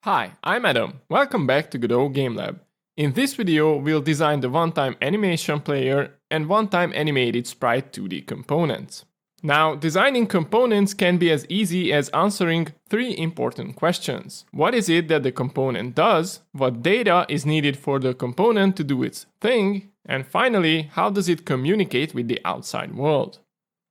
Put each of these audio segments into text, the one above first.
Hi, I'm Adam. Welcome back to Godot Game Lab. In this video, we'll design the OneTimeAnimationPlayer and OneTimeAnimated Sprite 2D components. Now, designing components can be as easy as answering three important questions. What is it that the component does? What data is needed for the component to do its thing? And finally, how does it communicate with the outside world?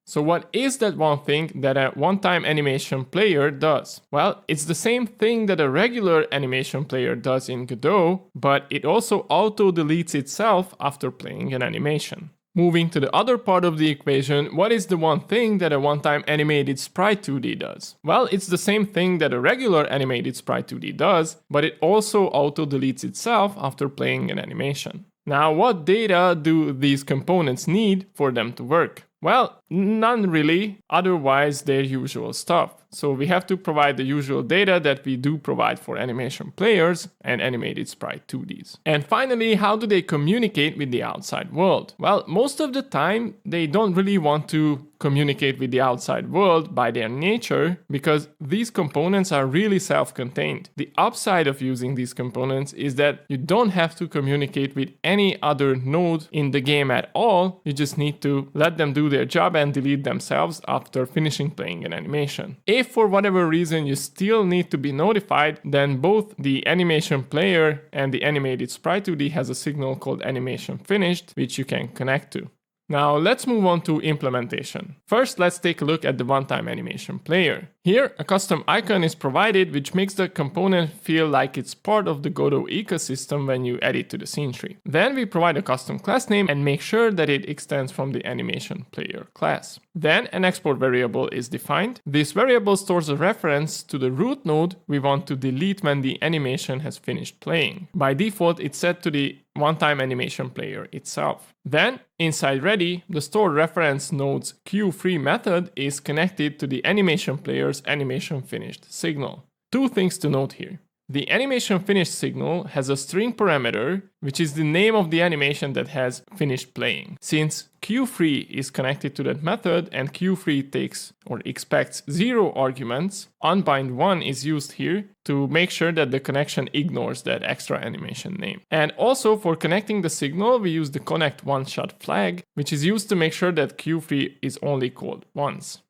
So what is that one thing that a one-time animation player does? Well, it's the same thing that a regular animation player does in Godot, but it also auto-deletes itself after playing an animation. Moving to the other part of the equation, what is the one thing that a one-time animated sprite 2D does? Well, it's the same thing that a regular animated sprite 2D does, but it also auto-deletes itself after playing an animation. Now, what data do these components need for them to work? Well, none really, otherwise their usual stuff. So we have to provide the usual data that we do provide for animation players and animated sprite 2Ds. And finally, how do they communicate with the outside world? Well, most of the time, they don't really want to communicate with the outside world by their nature because these components are really self-contained. The upside of using these components is that you don't have to communicate with any other node in the game at all. You just need to let them do their job and delete themselves after finishing playing an animation. If for whatever reason you still need to be notified, then both the animation player and the animated sprite 2D has a signal called animation finished, which you can connect to. Now let's move on to implementation. First, let's take a look at the OneTimeAnimationPlayer. Here, a custom icon is provided which makes the component feel like it's part of the Godot ecosystem when you add it to the scene tree. Then we provide a custom class name and make sure that it extends from the AnimationPlayer class. Then an export variable is defined. This variable stores a reference to the root node we want to delete when the animation has finished playing. By default, it's set to the OneTimeAnimationPlayer itself. Then, inside ready, the stored reference node's queueFree method is connected to the animation player's animation finished signal. Two things to note here. The animation finished signal has a string parameter, which is the name of the animation that has finished playing. Since queueFree is connected to that method and queueFree takes or expects 0 arguments, unbind1 is used here to make sure that the connection ignores that extra animation name. And also for connecting the signal, we use the connect one shot flag, which is used to make sure that queueFree is only called once.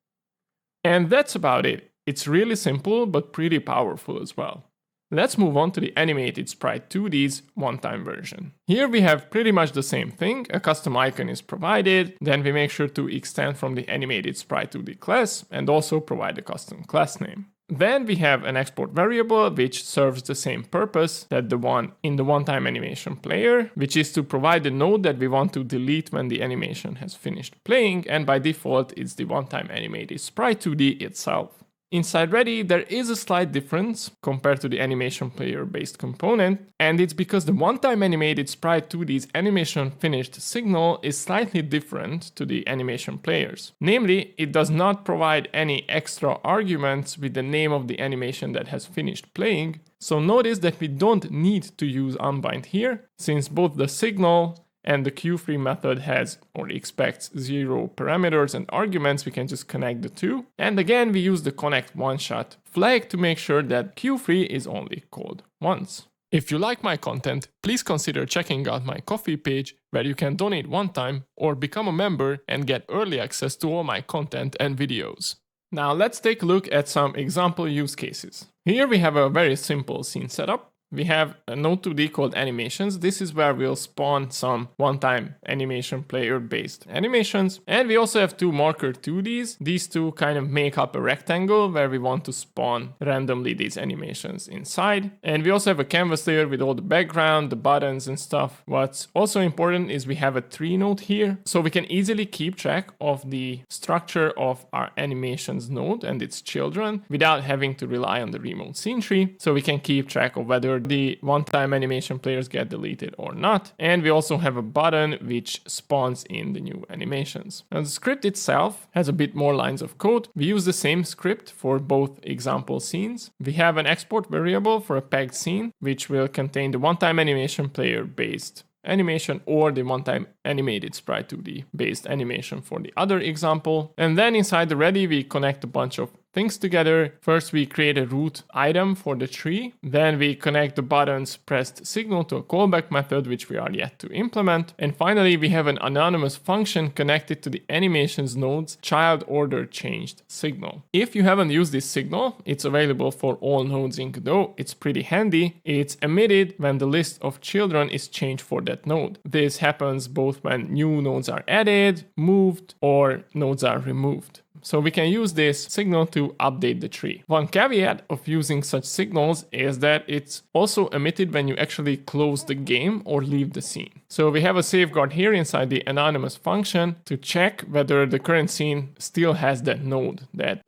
And that's about it. It's really simple, but pretty powerful as well. Let's move on to the animated sprite 2D's one-time version. Here we have pretty much the same thing. A custom icon is provided, then we make sure to extend from the animated sprite 2D class and also provide a custom class name. Then we have an export variable which serves the same purpose that the one in the OneTimeAnimationPlayer, which is to provide the node that we want to delete when the animation has finished playing, and by default it's the OneTimeAnimated_Sprite2D itself. Inside ready, there is a slight difference compared to the animation player based component, and it's because the OneTimeAnimated_Sprite2D's animation finished signal is slightly different to the animation players. Namely, it does not provide any extra arguments with the name of the animation that has finished playing. So notice that we don't need to use unbind here, since both the signal and the queueFree method has or expects 0 parameters and arguments. We can just connect the two. And again, we use the connect one shot flag to make sure that queueFree is only called once. If you like my content, please consider checking out my Ko-fi page where you can donate one time or become a member and get early access to all my content and videos. Now let's take a look at some example use cases. Here we have a very simple scene setup. We have a node 2D called animations. This is where we'll spawn some one-time animation player based animations. And we also have two marker 2Ds. These two kind of make up a rectangle where we want to spawn randomly these animations inside. And we also have a canvas layer with all the background, the buttons and stuff. What's also important is we have a tree node here. So we can easily keep track of the structure of our animations node and its children without having to rely on the remote scene tree. So we can keep track of whether the one-time animation players get deleted or not. And we also have a button which spawns in the new animations. Now the script itself has a bit more lines of code. We use the same script for both example scenes. We have an export variable for a pegged scene, which will contain the one-time animation player based animation or the one-time animated sprite 2D based animation for the other example. And then inside the ready, we connect a bunch of things together. First, we create a root item for the tree. Then we connect the button's pressed signal to a callback method, which we are yet to implement. And finally, we have an anonymous function connected to the animations node's child order changed signal. If you haven't used this signal, it's available for all nodes in Godot. It's pretty handy. It's emitted when the list of children is changed for that node. This happens both when new nodes are added, moved, or nodes are removed. So we can use this signal to update the tree. One caveat of using such signals is that it's also emitted when you actually close the game or leave the scene. So we have a safeguard here inside the anonymous function to check whether the current scene still has that node, that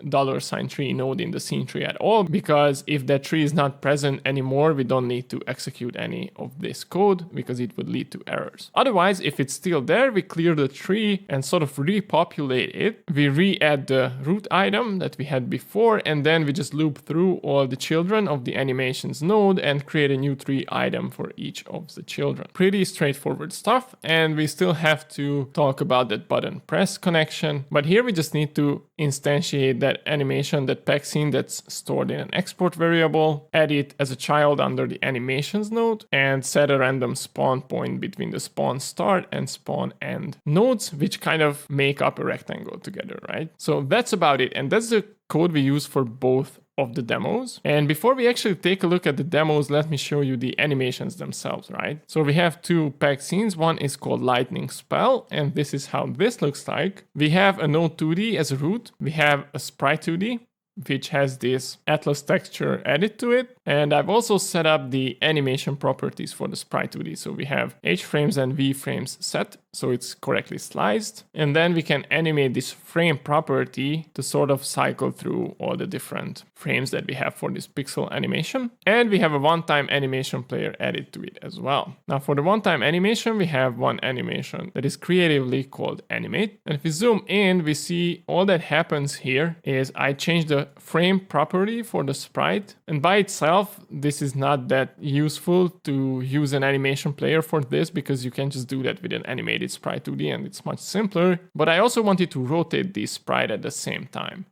$tree node in the scene tree at all, because if that tree is not present anymore, we don't need to execute any of this code because it would lead to errors. Otherwise, if it's still there, we clear the tree and sort of repopulate it. We re-add the root item that we had before, and then we just loop through all the children of the animations node and create a new tree item for each of the children. Pretty straightforward stuff, and we still have to talk about that button press connection, but here we just need to instantiate that animation, that peg scene that's stored in an export variable, add it as a child under the animations node, and set a random spawn point between the spawn start and spawn end nodes, which kind of make up a rectangle together, right? So that's about it, and that's the code we use for both of the demos. And before we actually take a look at the demos, let me show you the animations themselves, right? So we have two peg scenes. One is called Lightning Spell, and this is how this looks like. We have a Node 2D as a root. We have a Sprite 2D, which has this Atlas texture added to it. And I've also set up the animation properties for the Sprite 2D. So we have H frames and V frames set, so it's correctly sliced. And then we can animate this frame property to sort of cycle through all the different frames that we have for this pixel animation. And we have a OneTimeAnimationPlayer added to it as well. Now for the one-time animation, we have one animation that is creatively called animate. And if we zoom in, we see all that happens here is I change the frame property for the sprite, and by itself this is not that useful to use an animation player for this, because you can just do that with an animated sprite 2D and it's much simpler. But I also wanted to rotate the sprite at the same time.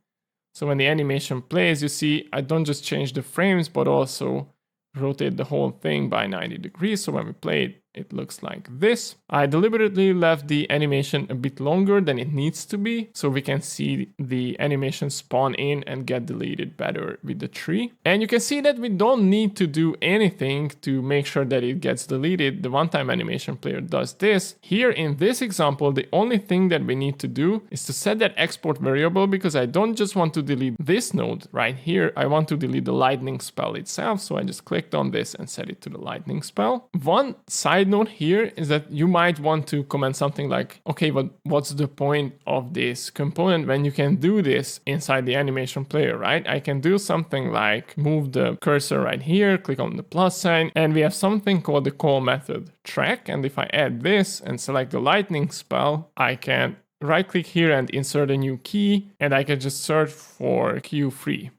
So when the animation plays, you see I don't just change the frames but also rotate the whole thing by 90 degrees. So when we play it, it looks like this. I deliberately left the animation a bit longer than it needs to be, so we can see the animation spawn in and get deleted better with the tree. And you can see that we don't need to do anything to make sure that it gets deleted. The OneTimeAnimationPlayer does this. Here in this example, the only thing that we need to do is to set that export variable, because I don't just want to delete this node right here. I want to delete the lightning spell itself. So I just clicked on this and set it to the lightning spell. One side note here is that you might want to comment something like, okay, but what's the point of this component when you can do this inside the animation player, right? I can do something like move the cursor right here, click on the plus sign, and we have something called the call method track. And if I add this and select the lightning spell, I can right click here and insert a new key, and I can just search for Q3.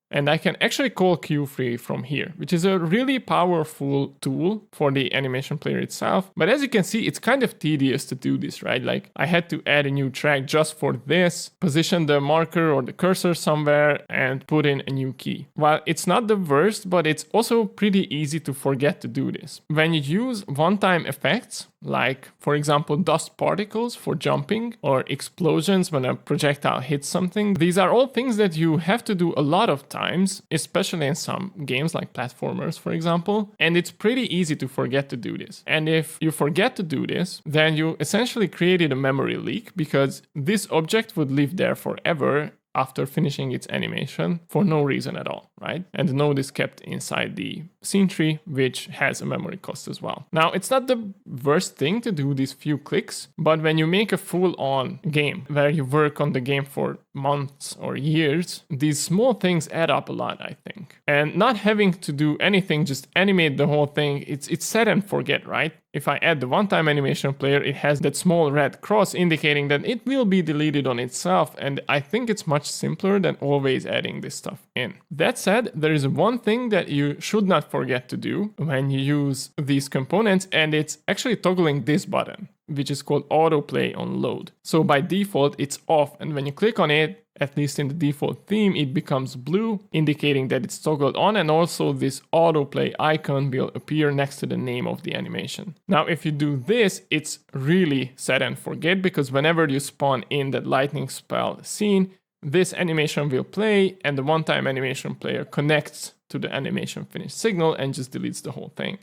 And I can actually call Q3 from here, which is a really powerful tool for the animation player itself. But as you can see, it's kind of tedious to do this, right? Like I had to add a new track just for this, position the marker or the cursor somewhere, and put in a new key. While it's not the worst, but it's also pretty easy to forget to do this. When you use one-time effects, like for example dust particles for jumping or explosions when a projectile hits something, these are all things that you have to do a lot of times, especially in some games like platformers, for example, and it's pretty easy to forget to do this. And if you forget to do this, then you essentially created a memory leak, because this object would live there forever after finishing its animation for no reason at all, right? And the node is kept inside the scene tree, which has a memory cost as well. Now, it's not the worst thing to do these few clicks, but when you make a full-on game where you work on the game for months or years, these small things add up a lot, I think. And not having to do anything, just animate the whole thing, it's set and forget, right? If I add the OneTimeAnimationPlayer, it has that small red cross indicating that it will be deleted on itself, and I think it's much simpler than always adding this stuff in. That said, there is one thing that you should not forget to do when you use these components, and it's actually toggling this button. which is called autoplay on load. So by default, it's off, and when you click on it, at least in the default theme, it becomes blue, indicating that it's toggled on, and also this autoplay icon will appear next to the name of the animation. Now, if you do this, it's really set and forget, because whenever you spawn in that lightning spell scene, this animation will play, and the OneTimeAnimationPlayer connects to the animation finish signal and just deletes the whole thing.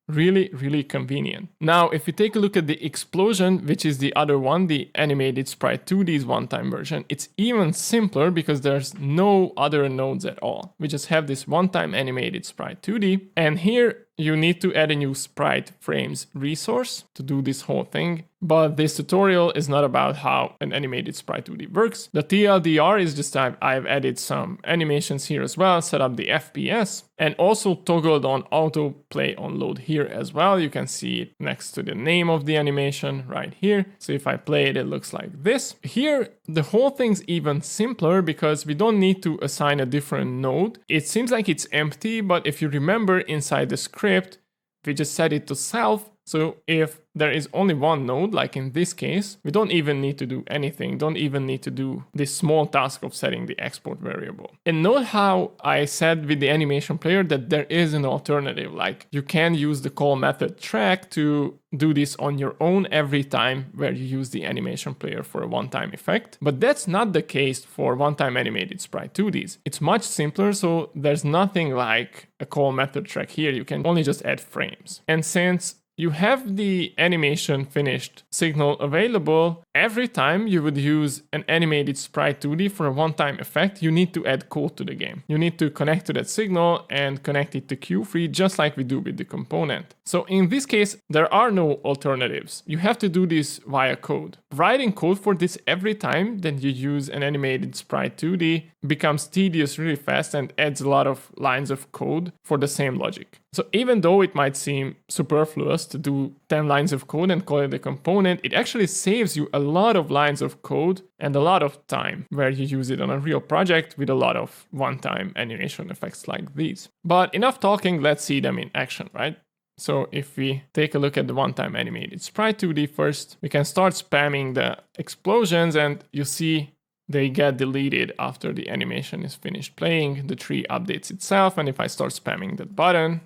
Really, really convenient. Now, if you take a look at the explosion, which is the other one, the animated sprite 2D's one-time version, it's even simpler because there's no other nodes at all. We just have this one-time animated sprite 2D, and here you need to add a new sprite frames resource to do this whole thing. But this tutorial is not about how an animated sprite 2D works. The TLDR is just I've added some animations here as well, set up the FPS, and also toggled on autoplay on load here as well. You can see it next to the name of the animation right here. So if I play it, it looks like this. Here, the whole thing's even simpler because we don't need to assign a different node. It seems like it's empty, but if you remember inside the script, we just set it to self. So if there is only one node, like in this case, we don't even need to do anything, don't even need to do this small task of setting the export variable. And note how I said with the animation player that there is an alternative, like you can use the call method track to do this on your own every time where you use the animation player for a one-time effect. But that's not the case for one-time animated sprite 2Ds. It's much simpler, so there's nothing like a call method track here. You can only just add frames. And since you have the animation finished signal available, every time you would use an animated sprite 2D for a one-time effect, you need to add code to the game. You need to connect to that signal and connect it to Q3 just like we do with the component. So in this case, there are no alternatives. You have to do this via code. Writing code for this every time that you use an animated sprite 2D becomes tedious really fast and adds a lot of lines of code for the same logic. So even though it might seem superfluous to do 10 lines of code and call it a component, it actually saves you a lot of lines of code and a lot of time where you use it on a real project with a lot of one-time animation effects like these. But enough talking, let's see them in action, right? So if we take a look at the one-time animated sprite 2D first, we can start spamming the explosions, and you see they get deleted after the animation is finished playing. The tree updates itself, and if I start spamming that button,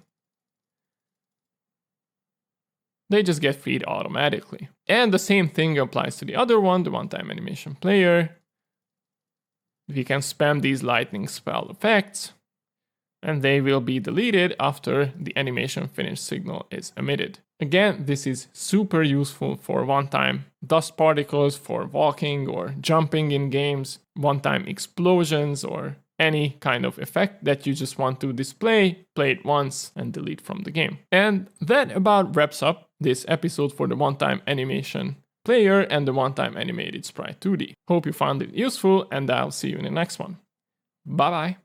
they just get freed automatically. And the same thing applies to the other one, the OneTimeAnimationPlayer. We can spam these lightning spell effects, and they will be deleted after the animation finish signal is emitted. Again, this is super useful for one-time dust particles, for walking or jumping in games, one-time explosions, or any kind of effect that you just want to display, play it once, and delete from the game. And that about wraps up this episode for the OneTimeAnimationPlayer and the one-time animated sprite 2D. Hope you found it useful, and I'll see you in the next one. Bye bye.